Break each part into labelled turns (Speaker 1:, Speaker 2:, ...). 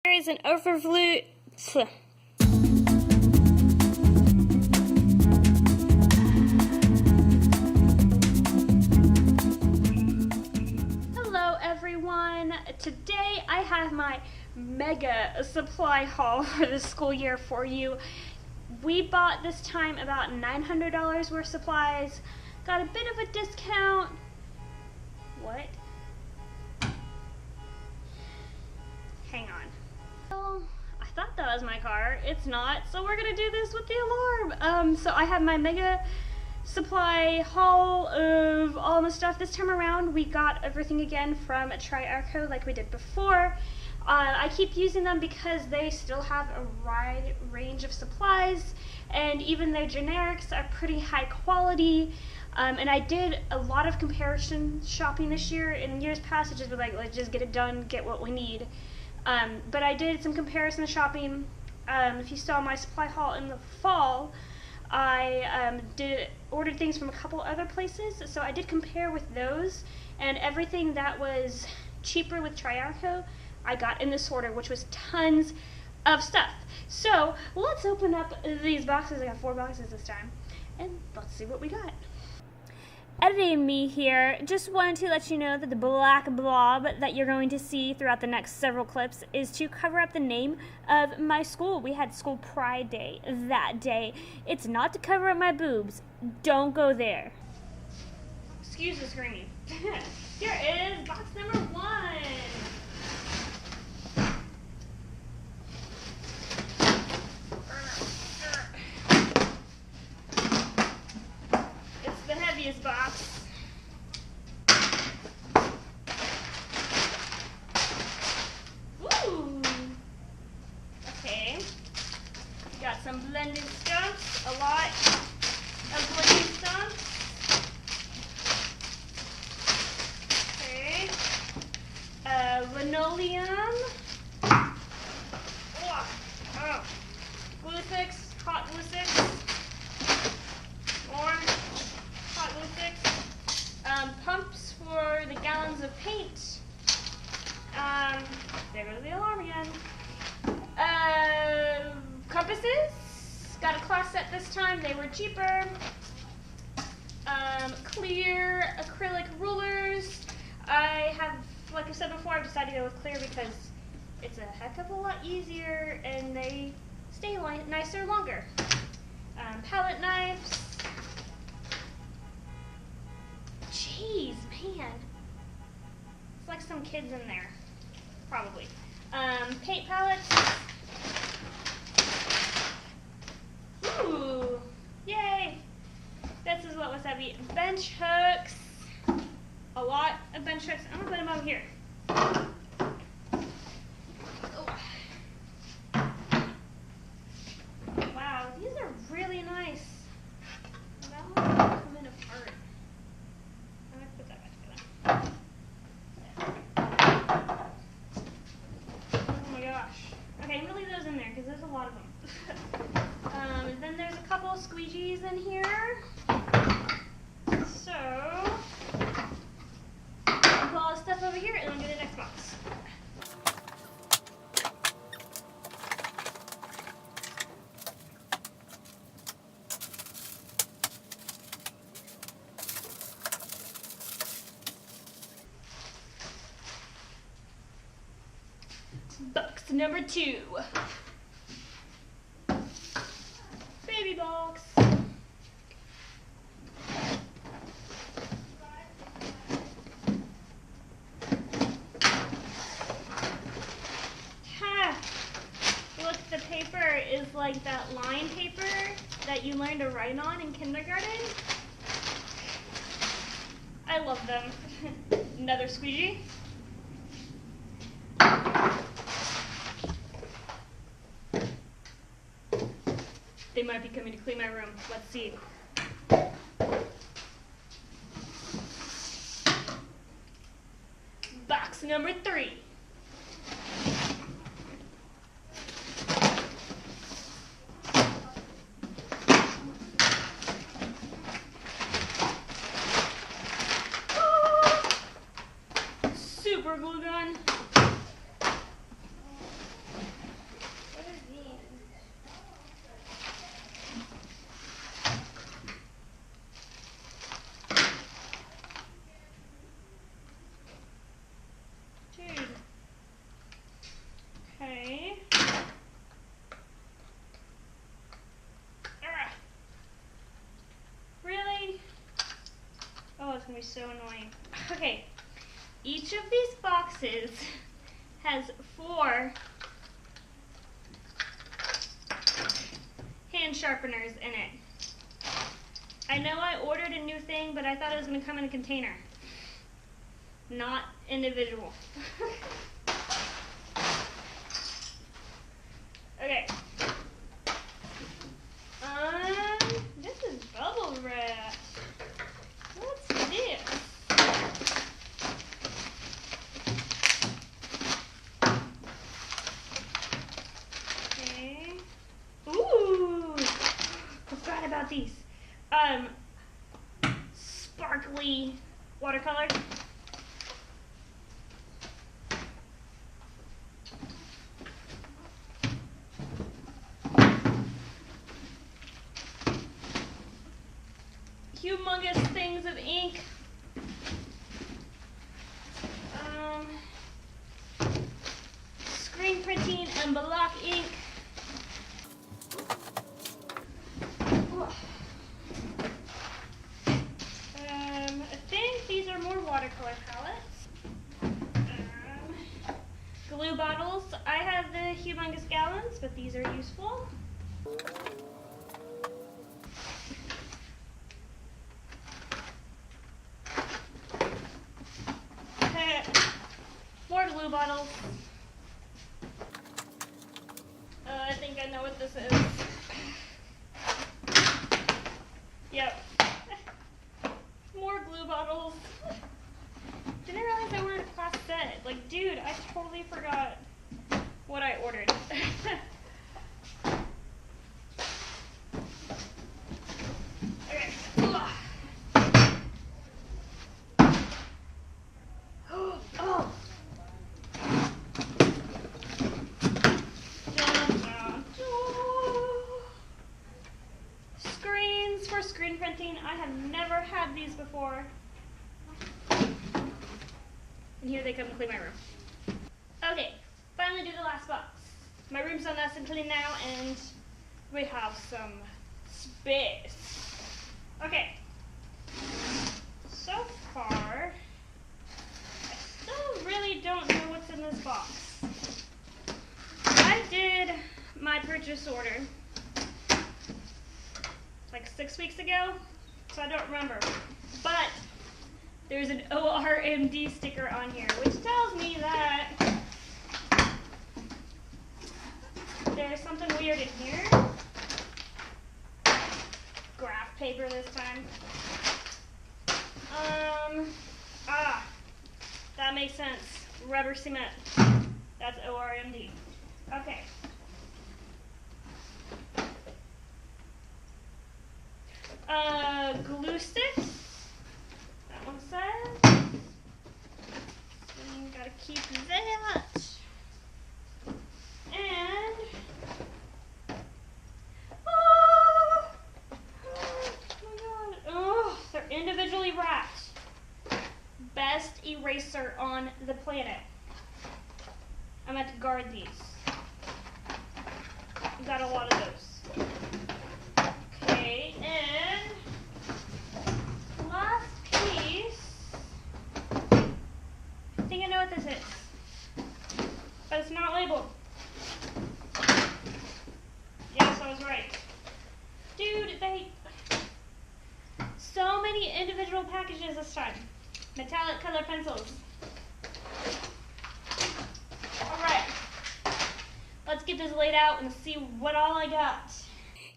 Speaker 1: There is an overflow. Hello everyone. Today I have my mega supply haul for the school year for you. We bought this time about $900 worth of supplies. Got a bit of a discount. What? Hang on. Oh, I thought that was my car. It's not, so we're gonna do this with the alarm. So I have my mega supply haul of all the stuff. This time around, we got everything again from WhatArtTeachersMake like we did before. I keep using them because they still have a wide range of supplies, and even their generics are pretty high quality. And I did a lot of comparison shopping this year. In years past, it just was like, let's just get it done, get what we need. But I did some comparison shopping. If you saw my supply haul in the fall, I ordered things from a couple other places, so I did compare with those, and everything that was cheaper with WhatArtTeachersMake I got in this order, which was tons of stuff. So let's open up these boxes. I got 4 boxes this time, and let's see what we got. Editing me here, just wanted to let you know that the black blob that you're going to see throughout the next several clips is to cover up the name of my school. We had School Pride Day that day. It's not to cover up my boobs. Don't go there. Excuse the screaming. Here is box number 1. Box. Ooh. Okay. Got some blended stumps, a lot of blended stumps. Okay. Linoleum. Oh. Glue sticks, hot glue sticks. More. Pumps for the gallons of paint. There goes the alarm again. Compasses. Got a class set this time. They were cheaper. Clear acrylic rulers. I have, like I said before, I've decided to go with clear because it's a heck of a lot easier and they stay nicer longer. Palette knives. Jeez, man. It's like some kids in there. Probably. Paint palettes. Ooh. Yay. This is what was heavy. Bench hooks. A lot of bench hooks. I'm going to put them over here. Oh. Wow, these are really nice. Coming apart. Oh my gosh. Okay, I'm going to leave those in there because there's a lot of them. Then there's a couple of squeegees in here. So, I'll put all this stuff over here and then do the next box. Box number 2. Baby box. Ha! Look, the paper is like that line paper that you learn to write on in kindergarten. I love them. Another squeegee. They might be coming to clean my room. Let's see. Box number 3. super glue gun. be so annoying. Okay, each of these boxes has 4 hand sharpeners in it. I know I ordered a new thing, but I thought it was going to come in a container, not individual. Okay. This is bubble wrap. What's this? Okay. Ooh! Forgot about these. Sparkly watercolor. Humongous things of ink. Screen printing and block ink. I think these are more watercolor palettes. Glue bottles. I have the humongous gallons, but these are useful. More glue bottles. I think I know what this is. Yep. More glue bottles. Didn't realize I ordered a class set. Like, dude, I totally forgot what I ordered. Okay. Oh. Screens for screen printing. I have never had these before. And here they come to clean my room. Okay, finally do the last box. My room's all nice and clean now, and we have some space. Okay. So far, I still really don't know what's in this box. I did my purchase order like 6 weeks ago, so I don't remember. But there's an ORMD sticker on here, which tells me that there's something weird in here. Graph paper this time. That makes sense. Rubber cement. That's ORMD. Okay. Glue sticks. That one says. So you gotta keep that. And oh my god. Oh, they're individually wrapped. Best eraser on the planet. I'm going to guard these. I've got a lot of those. Okay, and last piece. I think I know what this is, but it's not labeled. Yes, I was right. Dude, so many individual packages this time. Metallic color pencils. Alright, let's get this laid out and see what all I got.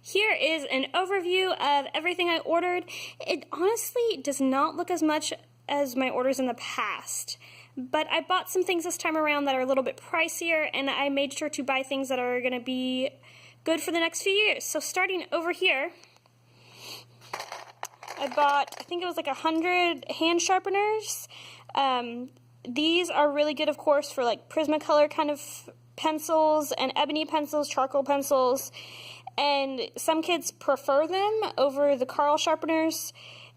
Speaker 1: Here is an overview of everything I ordered. It honestly does not look as much as my orders in the past, but I bought some things this time around that are a little bit pricier, and I made sure to buy things that are going to be good for the next few years. So starting over here, I bought, I think it was like 100 hand sharpeners. These are really good, of course, for like Prismacolor kind of pencils and ebony pencils, charcoal pencils. And some kids prefer them over the Carl sharpeners,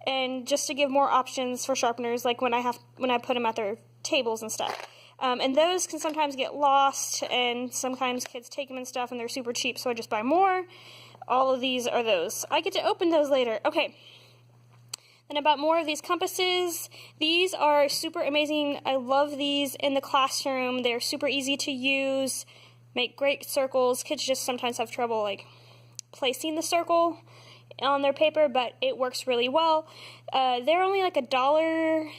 Speaker 1: and just to give more options for sharpeners, like when I put them at their tables and stuff. And those can sometimes get lost, and sometimes kids take them and stuff, and they're super cheap, so I just buy more. All of these are those. I get to open those later. Okay. Then I bought more of these compasses. These are super amazing. I love these in the classroom. They're super easy to use, make great circles. Kids just sometimes have trouble like placing the circle on their paper, but it works really well. They're only like $1.10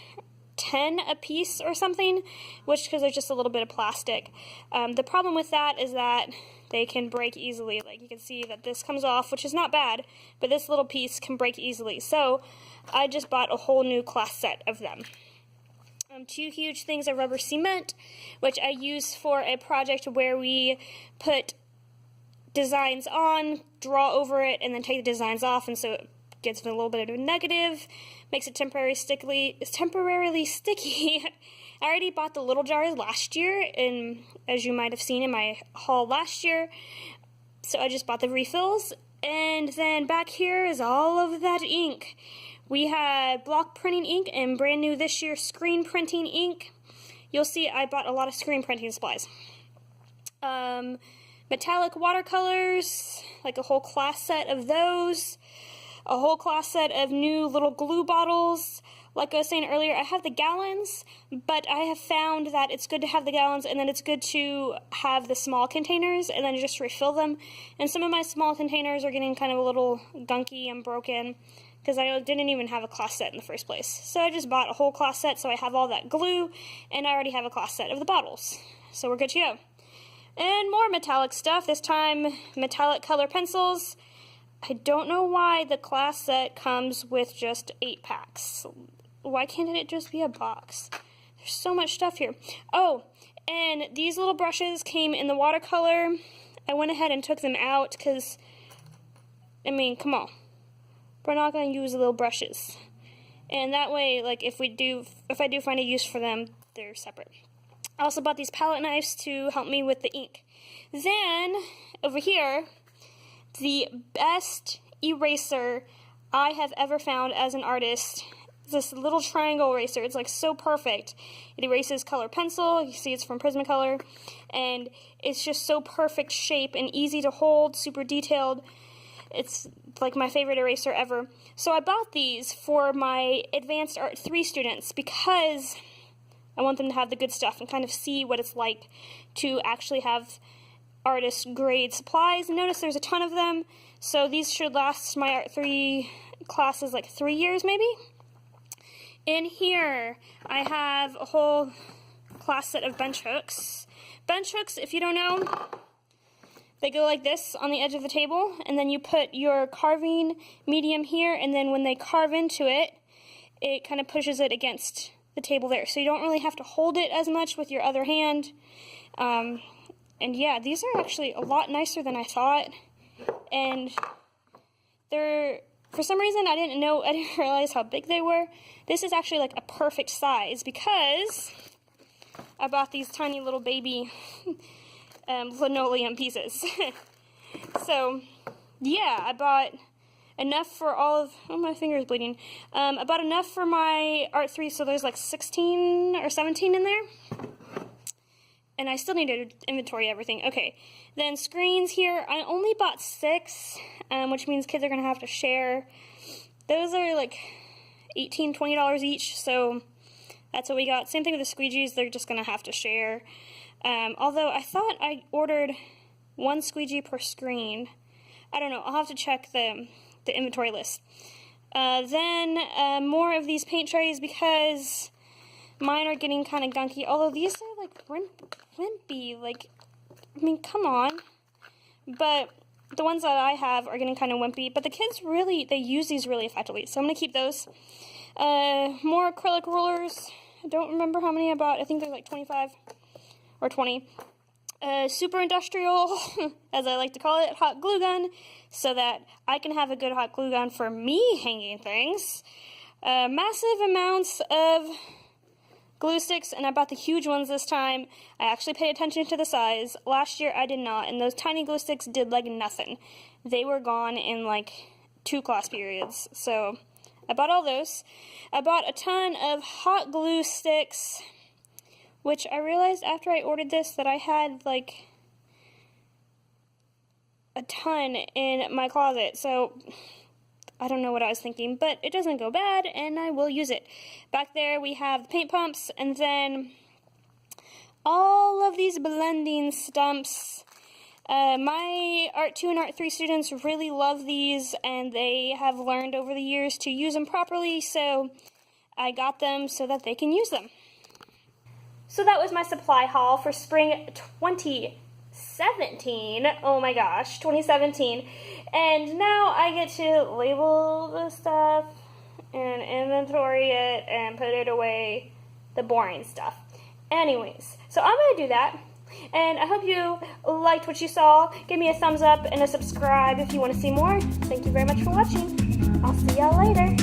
Speaker 1: a piece or something, which because there's just a little bit of plastic. The problem with that is that they can break easily. Like you can see that this comes off, which is not bad, but this little piece can break easily. So I just bought a whole new class set of them. 2 huge things of rubber cement, which I use for a project where we put designs on, draw over it, and then take the designs off, and so it gets a little bit of a negative, makes it temporarily sticky. I already bought the little jars last year, and as you might have seen in my haul last year, so I just bought the refills. And then back here is all of that ink. We had block printing ink and brand new this year screen printing ink. You'll see I bought a lot of screen printing supplies. Metallic watercolors, like a whole class set of those. A whole class set of new little glue bottles. Like I was saying earlier, I have the gallons, but I have found that it's good to have the gallons, and then it's good to have the small containers, and then just refill them. And some of my small containers are getting kind of a little gunky and broken, because I didn't even have a class set in the first place. So I just bought a whole class set, so I have all that glue, and I already have a class set of the bottles. So we're good to go. And more metallic stuff, this time metallic color pencils. I don't know why the class set comes with just 8 packs. Why can't it just be a box? There's so much stuff here. Oh, and these little brushes came in the watercolor. I went ahead and took them out because, I mean, come on. We're not going to use little brushes. And that way, like, if I do find a use for them, they're separate. I also bought these palette knives to help me with the ink. Then, over here, the best eraser I have ever found as an artist. This little triangle eraser. It's like so perfect. It erases color pencil. You see it's from Prismacolor. And it's just so perfect shape and easy to hold, super detailed. It's like my favorite eraser ever. So I bought these for my Advanced Art 3 students because I want them to have the good stuff and kind of see what it's like to actually have artist grade supplies. Notice there's a ton of them, so these should last my Art 3 classes like 3 years maybe. In here I have a whole class set of bench hooks. Bench hooks, if you don't know, they go like this on the edge of the table, and then you put your carving medium here, and then when they carve into it, it kind of pushes it against the table there, so you don't really have to hold it as much with your other hand. And yeah, these are actually a lot nicer than I thought, and they're, for some reason I didn't realize how big they were. This is actually like a perfect size because I bought these tiny little baby linoleum pieces. So yeah, I bought enough for all of, oh, my finger is bleeding. I bought enough for my Art 3, so there's like 16 or 17 in there. And I still need to inventory everything. Okay, then screens here, I only bought 6, which means kids are going to have to share. Those are like $18, $20 each, so that's what we got. Same thing with the squeegees, they're just going to have to share. Although I thought I ordered 1 squeegee per screen. I don't know, I'll have to check the inventory list. Then more of these paint trays because mine are getting kind of gunky, although these are like wimpy, like, I mean, come on. But the ones that I have are getting kind of wimpy, but the kids really, they use these really effectively, so I'm going to keep those. More acrylic rulers. I don't remember how many I bought. I think there's like 25 or 20. Super industrial, as I like to call it, hot glue gun, so that I can have a good hot glue gun for me hanging things. Massive amounts of glue sticks, and I bought the huge ones this time. I actually paid attention to the size. Last year I did not, and those tiny glue sticks did like nothing. They were gone in like 2 class periods, so I bought all those. I bought a ton of hot glue sticks, which I realized after I ordered this that I had like a ton in my closet. So I don't know what I was thinking, but it doesn't go bad, and I will use it. Back there we have the paint pumps, and then all of these blending stumps. My Art 2 and Art 3 students really love these, and they have learned over the years to use them properly, so I got them so that they can use them. So that was my supply haul for spring 2017. Oh my gosh, 2017. And now I get to label the stuff and inventory it and put it away, the boring stuff. Anyways, so I'm going to do that. And I hope you liked what you saw. Give me a thumbs up and a subscribe if you want to see more. Thank you very much for watching. I'll see y'all later.